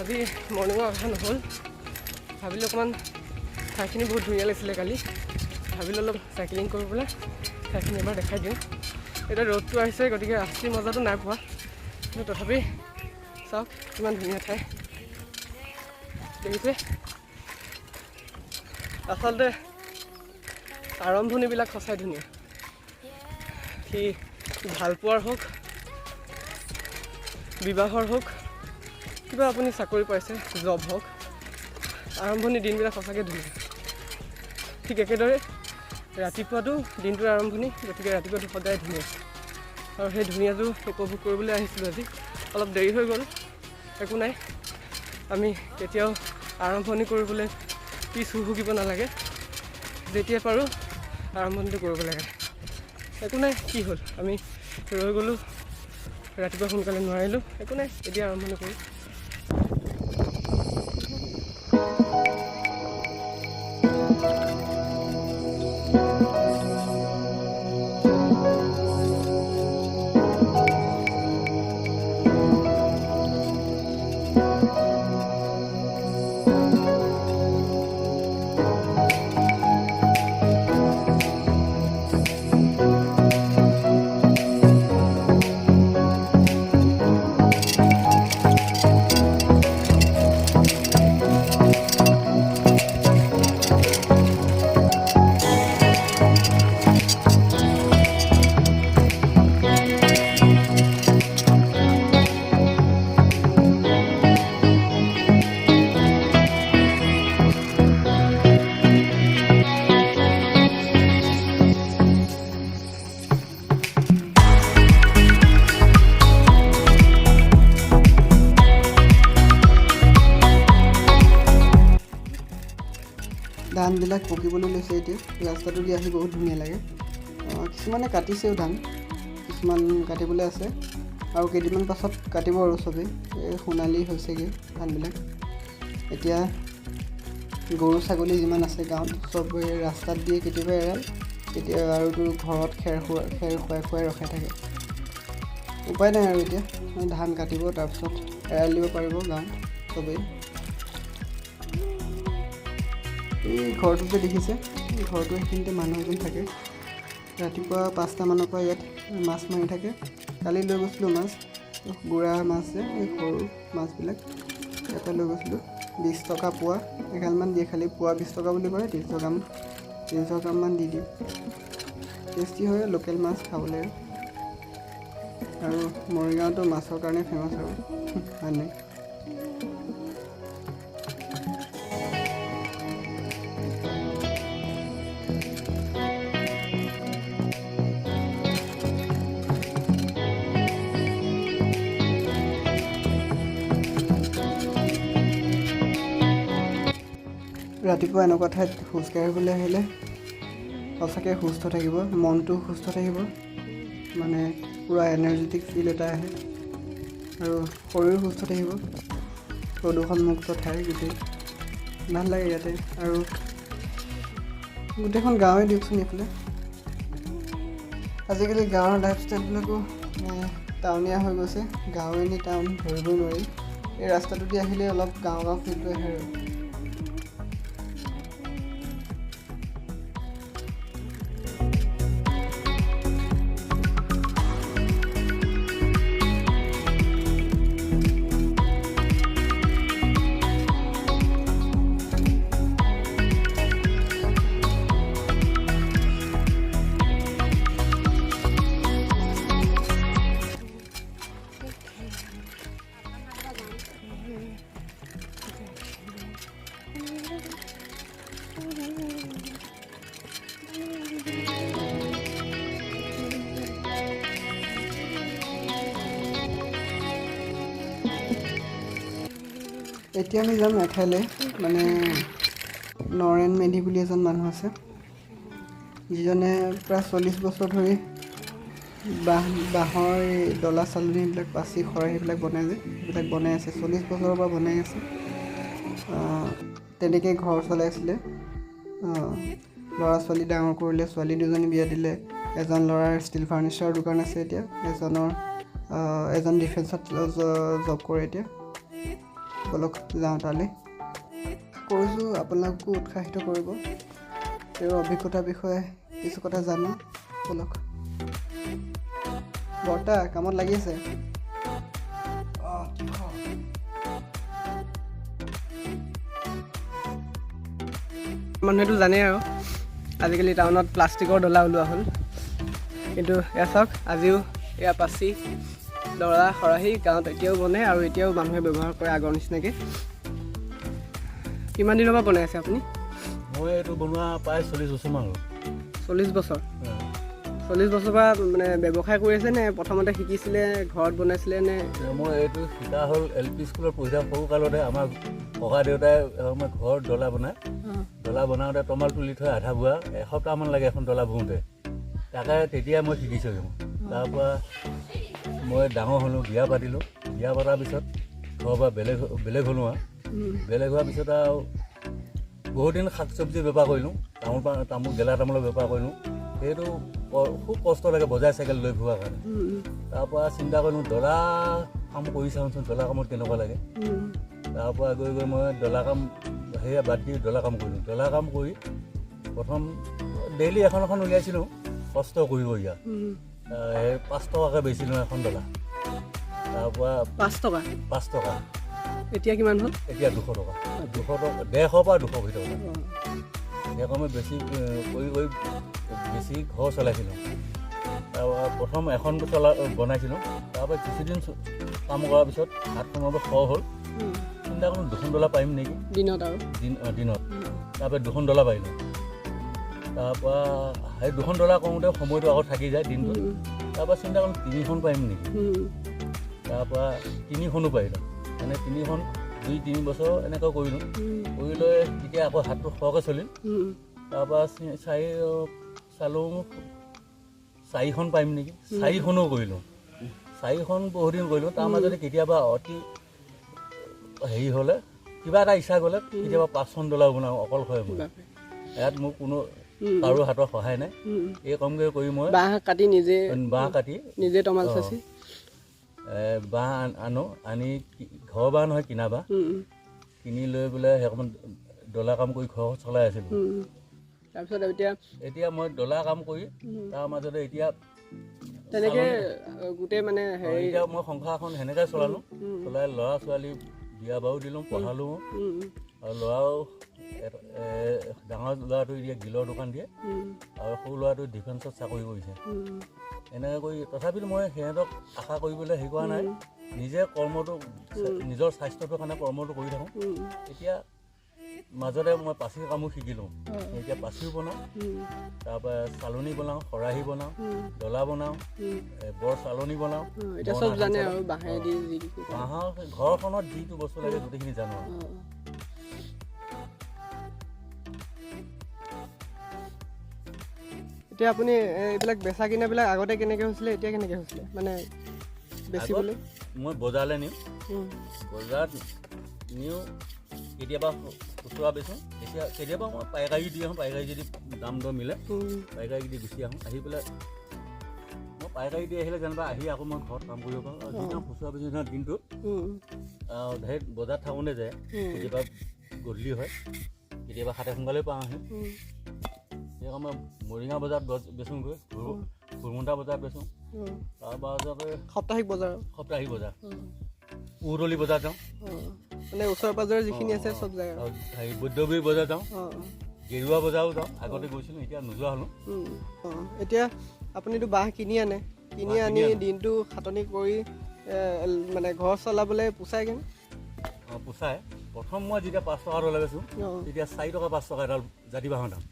আজি মৰ্ণিঙৰ অহা নহ'ল ভাবিলোঁ অকণমান ঠাইখিনি বহুত ধুনীয়া লাগিছিলে কালি ভাবিলোঁ অলপ চাইকেলিং কৰি পেলাই ঠাইখিনি এবাৰ দেখাই দিওঁ এতিয়া ৰ'দটো আহিছে গতিকে আচলি মজাটো নাই পোৱা কিন্তু তথাপি চাওক কিমান ধুনীয়া ঠাই দেখিছে আচলতে আৰম্ভণিবিলাক সঁচাই ধুনীয়া সি ভালপোৱাৰ হওক বিবাহৰ হওক কিবা আপুনি চাকৰি পাইছে জব হওক আৰম্ভণি দিনবিলাক সঁচাকৈ ধুনীয়া ঠিক একেদৰে ৰাতিপুৱাটো দিনটোৰ আৰম্ভণি গতিকে ৰাতিপুৱাটো সদায় ধুনীয়া আৰু সেই ধুনীয়াটো উপভোগ কৰিবলৈ আহিছিলোঁ আজি অলপ দেৰি হৈ গ'ল একো নাই আমি কেতিয়াও আৰম্ভণি কৰিবলৈ পিছ হুহুকিব নালাগে যেতিয়া পাৰোঁ আৰম্ভণিটো কৰিব লাগে একো নাই কি হ'ল আমি ৰৈ গ'লোঁ ৰাতিপুৱা সোনকালে নোৱাৰিলোঁ একো নাই এতিয়া আৰম্ভণি কৰোঁ ধানবিলাক পকিবলৈ লৈছে এতিয়া ৰাস্তাটো দি আহি বহুত ধুনীয়া লাগে কিছুমানে কাটিছেও ধান কিছুমান কাটিবলৈ আছে আৰু কেইদিনমান পাছত কাটিব আৰু চবেই এই সোণালী হৈছেগৈ ধানবিলাক এতিয়া গৰু ছাগলী যিমান আছে গাঁৱত চব ৰাস্তাত দিয়ে কেতিয়াবা এৰাল কেতিয়াবা আৰু ঘৰত খেৰ খুৱাই ৰখাই থাকে উপায় নাই আৰু এতিয়া ধান কাটিব তাৰপিছত এৰাল দিব পাৰিব গাঁৱত চবেই এই ঘৰটো যে দেখিছে এই ঘৰটো এইখিনিতে মানুহ এজন থাকে ৰাতিপুৱা 5টা মানৰ পৰা ইয়াত মাছ মাৰি থাকে কালি লৈ গৈছিলোঁ মাছ গুড়া মাছ যে এই সৰু মাছবিলাক ইয়াতে লৈ গৈছিলোঁ 20 টকা পোৱা এগালমান দিয়ে খালি পোৱা 20 টকা বুলি কয় 300 গ্ৰামমান দি দিয়ে টেষ্টি হয় লোকেল মাছ খাবলৈ আৰু মৰিগাঁৱতো মাছৰ কাৰণে ফেমাছ আৰু মানে ৰাতিপুৱা এনেকুৱা ঠাইত খোজকাঢ়িবলৈ আহিলে সঁচাকৈ সুস্থ থাকিব মনটো সুস্থ থাকিব মানে পূৰা এনাৰ্জেটিক ফিল এটা আহে আৰু শৰীৰ সুস্থ থাকিব প্ৰদূষণমুক্ত ঠাই গোটেই ভাল লাগে ইয়াতে আৰু গোটেইখন গাঁৱে দিয়কচোন এইফালে আজিকালি গাঁৱৰ লাইফষ্টাইলবিলাকো টাউনীয়া হৈ গৈছে গাঁৱে নি টাউন ধৰিবই নোৱাৰি এই ৰাস্তাটো দি আহিলে অলপ গাঁও ফিলটো আহে আৰু এতিয়া আমি যাম এঠাইলৈ মানে নৰেন মেধি বুলি এজন মানুহ আছে যিজনে প্ৰায় 40 বছৰ ধৰি বাঁহৰ ডলা চালনীবিলাক পাচি খৰাহিবিলাক বনাই যে সেইবিলাক বনাই আছে 40 বছৰৰ পৰা বনাই আছে তেনেকৈ ঘৰ চলাইছিলে ল'ৰা ছোৱালী ডাঙৰ কৰিলে ছোৱালী দুজনী বিয়া দিলে এজন ল'ৰাৰ ষ্টিল ফাৰ্নিচাৰৰ দোকান আছে এতিয়া এজন ডিফেন্সত জব কৰে এতিয়া বলক যাওঁ তালৈ। কৰিছোঁ আপোনালোকো উৎসাহিত কৰিব, তেওঁৰ অভিজ্ঞতাৰ বিষয়ে কিছু কথা জানো। বলক। বৰ্তা কামত লাগি আছে? মানুহেতো জানেই আৰু আজিকালি টাউনত প্লাষ্টিকৰ ডলা ওলোৱা হ'ল, কিন্তু এয়া চাওক আজিও এয়া পাচি ডলা খৰাহী গাঁৱত এতিয়াও বনে আৰু এতিয়াও মানুহে ব্যৱহাৰ কৰে আগৰ নিচিনাকৈ। কিমান দিনৰ পৰা বনাই আছে আপুনি? মই এইটো বনোৱা প্ৰায় 40 বছৰমান হ'ল। 40 বছৰ? 40 বছৰ পৰা মানে ব্যৱসায় কৰি আছে নে প্ৰথমতে শিকিছিলে, ঘৰত বনাইছিলে নে? মই এইটো শিকা হ'ল LP স্কুলত পঢ়ি থকা সৰু কালতে। আমাৰ ককা দেউতাই আমাৰ ঘৰত ডলা বনায়। ডলা বনাওঁতে তমাল তুলি থৈ আধা বোৱা এসপ্তাহমান লাগে এখন ডলা বহোঁতে। তাকে তেতিয়া মই শিকিছোঁ। তাৰপৰা মই ডাঙৰ হ'লোঁ, বিয়া পাতিলোঁ। বিয়া পতাৰ পিছত ঘৰৰ পৰা বেলেগ হ'লোঁ আৰু বেলেগ হোৱাৰ পিছত আৰু বহুত দিন শাক চব্জি বেপাৰ কৰিলোঁ, গেলা তামোলৰ বেপাৰ কৰিলোঁ। সেইটো খুব কষ্ট লাগে বজাৰ চাইকেল লৈ ফুৰাৰ কাৰণে। তাৰপৰা চিন্তা কৰিলোঁ ডলা কাম কৰি চাওঁচোন, ডলা কামত কেনেকুৱা লাগে। তাৰপৰা গৈ মই ডলা কাম সেয়া বাদ দি ডলা কাম কৰিলোঁ। ডলা কাম কৰি প্ৰথম ডেইলি এখন উলিয়াইছিলোঁ, কষ্ট কৰি ইয়াত 5 টকাকৈ বেচিলোঁ এখন ডলা। তাৰপৰা 5 টকা। এতিয়া কিমান হ'ল? এতিয়া 200 টকা। 150 পৰা 200 ভিতৰত। সেইকাৰণে বেছি কৰি বেছি ঘৰ চলাইছিলোঁ। তাৰপৰা প্ৰথম এখন বনাইছিলোঁ। তাৰপৰা কিছুদিন কাম কৰাৰ পিছত হাতখনৰ খৰ হ'ল। চিন্তা কৰোঁ 2খন ডলা পাৰিম নেকি দিনত। তাৰপৰা 2খন ডলা পাৰিলোঁ। তাৰপৰা সেই 2খন ডলা কৰোঁতে সময়টো আগত থাকি যায় দিনটো। তাৰপৰা চিন্তা কৰোঁ 3খন পাৰিম নেকি। তাৰপৰা 3খনো পাৰিলোঁ। মানে 3খন 2-3 বছৰ এনেকৈ কৰিলোঁ। কৰি লৈ তেতিয়া আকৌ হাতটো সৰহকৈ চলিল। তাৰপৰা চালোঁ 4খন পাৰিম নেকি। 4খনো কৰিলোঁ। 4খন বহুদিন কৰিলোঁ। তাৰ মাজতে কেতিয়াবা অতি হেৰি হ'লে কিবা এটা ইচ্ছা গ'লে কেতিয়াবা 5খন ডলা বনাওঁ অকলশৰে মই। ইয়াত মোৰ কোনো কাৰো হাতৰ সহায় নাই। এই কামকে কৰি মই বাঁহ কাটি নিজে তমাল চাচি বাঁহ আনি ঘৰৰ বাঁহ নহয় কিনা বাঁহ কিনি লৈ পেলাই সেইখন ডলা কাম কৰি ঘৰ চলাই আছিলোঁ। তাৰপিছত এতিয়া মই ডলা কাম কৰি তাৰ মাজতে এতিয়া তেনেকৈ গোটেই মানে এতিয়া মই সংসাৰখন সেনেকৈ চলালোঁ। চলাই ল'ৰা ছোৱালী বিয়া বাৰু দিলোঁ, পঢ়ালোঁ। আৰু ল'ৰাও ডাঙৰ ল'ৰাটো এতিয়া গিলৰ দোকান দিয়ে আৰু সৰু ল'ৰাটো ডিফেন্সত চাকৰি কৰিছে। এনেকৈ কৰি তথাপিতো মই সিহঁতক আশা কৰিবলৈ হেৰি কৰা নাই। নিজে কৰ্মটো নিজৰ স্বাস্থ্যটোৰ কাৰণে কৰ্মটো কৰি থাকোঁ। এতিয়া মাজতে মই পাচিৰ কামো শিকিলোঁ। এতিয়া পাচিও বনাওঁ, তাৰপৰা চালনী বনাওঁ, খৰাহী বনাওঁ, ডলা বনাওঁ, বৰ চালনী বনাওঁ। বাঁহৰ ঘৰখনত যিটো বস্তু লাগে গোটেইখিনি জানো। এতিয়া আপুনি এইবিলাক বেচা কিনাবিলাক আগতে কেনেকৈ হৈছিলে, এতিয়া কেনেকৈ হৈছিলে মানে বেচিবলৈ? মই বজাৰলৈ নিওঁ, বজাৰত নিওঁ। কেতিয়াবা খুচুৰা বেচোঁ, কেতিয়াবা মই পাইকাৰী দি আহোঁ। পাইকাৰী যদি দাম দৰ মিলে পাইকাৰী দি গুচি আহোঁ। আহি পেলাই মই পাইকাৰী দি আহিলে যেনিবা আহি আকৌ মই ঘৰত কাম কৰিব পাৰোঁ। আৰু যিদিনা খুচুৰা বেচোঁ সেইদিনা দিনটোত ধেৰ বজাৰত থাকোঁতে যায়। কেতিয়াবা গধূলি হয়, কেতিয়াবা সাতে সোনকালেও পাওঁ আহি। সেইকাৰণে মই মৰিগাঁও বজাৰত বেচোঁগৈ, ঘুৰমুণ্ডা বজাৰত বেচোঁ। তাৰপাছতে সাপ্তাহিক বজাৰ উৰুলি বজাৰ যাওঁ, মানে ওচৰে পাঁজৰে যিখিনি আছে চব যায়। হেৰি বৈদ্যবীৰ বজাৰ যাওঁ, গেৰুৱা বজাৰো যাওঁ। আগতে গৈছিলোঁ, এতিয়া নোযোৱা হ'লোঁ। এতিয়া আপুনিতো বাঁহ কিনি আনে, কিনি আনি দিনটো খাটনি কৰি মানে ঘৰ চলাবলৈ পোচাই কেনে? পোচাই। প্ৰথম মই যেতিয়া 5 টকা ডলা বেচোঁ তেতিয়া 4 টকা 5 টকা এডাল জাতি বাঁহৰ দাম।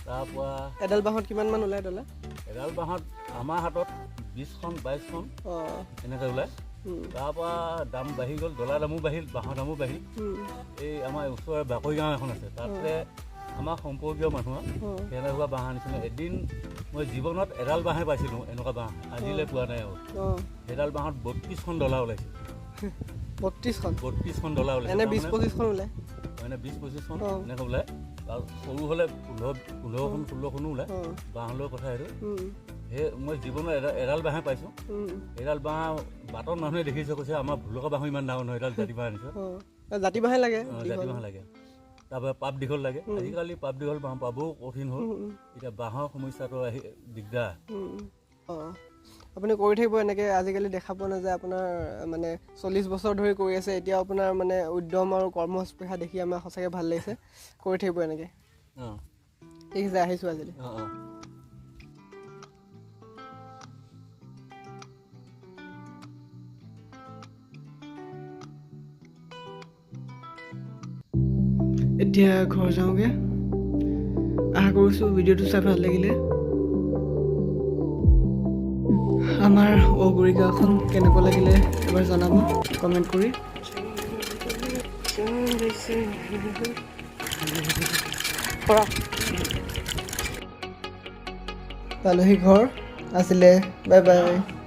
তাৰপৰা এডাল বাঁহত কিমানমান ওলায় ডলা? এডাল বাঁহত আমাৰ হাতত 20খন 22খন এনেকৈ ওলায়। তাৰপৰা দাম বাঢ়ি গ'ল, ডলাৰ দামো বাঢ়িল, বাঁহৰ দামো বাঢ়িল। এই আমাৰ ওচৰৰে বাকৰি গাঁও এখন আছে, তাতে আমাৰ সম্পৰ্কীয় মানুহ তেনেকুৱা বাঁহ আনিছিলে। এদিন মই জীৱনত এডাল বাঁহে পাইছিলোঁ এনেকুৱা বাঁহ, আজিলৈ পোৱা নাই আৰু। সেইডাল বাঁহত 32খন ডলা ওলাইছে। 32খন ডলা ওলাইছে। এনে 20-25খন ওলায়, মানে 20-25খন এনেকৈ ওলায়। আৰু সৰু হ'লে 15-16খনো ওলায়। বাঁহ লৈ কথা সেইটো। সেই মই জীৱনত এডাল বাঁহে পাইছোঁ। এডাল বাঁহ বাটত মানুহে দেখিছে, কৈছে আমাৰ ভুলকা বাঁহো ইমান ডাঙৰ নহয়, এডাল জাতি বাঁহ আনিছোঁ। জাতি বাঁহে লাগে, জাতি বাঁহ লাগে। তাৰপৰা পাপ দীঘল লাগে। আজিকালি পাপ দীঘল বাঁহ পাবও কঠিন হ'ল। এতিয়া বাঁহৰ সমস্যাটো আহি দিগদাৰ। অঁ, আপুনি কৰি থাকিব এনেকৈ। আজিকালি দেখা পোৱা নাযায় আপোনাৰ মানে 40 বছৰ ধৰি কৰি আছে, এতিয়াও আপোনাৰ মানে উদ্যম আৰু কৰ্মস্পৃহা দেখি আমাৰ সঁচাকৈ ভাল লাগিছে। কৰি থাকিব এনেকৈ। অঁ, ঠিক আছে, আহিছোঁ আজিলৈ। অঁ, অঁ। এতিয়া ঘৰ যাওঁগৈ। আশা কৰিছোঁ ভিডিঅ'টো চাই ভাল লাগিলে। আমাৰ ঔগুৰি গাঁওখন কেনেকুৱা লাগিলে এবাৰ জনাব কমেণ্ট কৰি। পালোহি ঘৰ। আছিলে বাই বাই।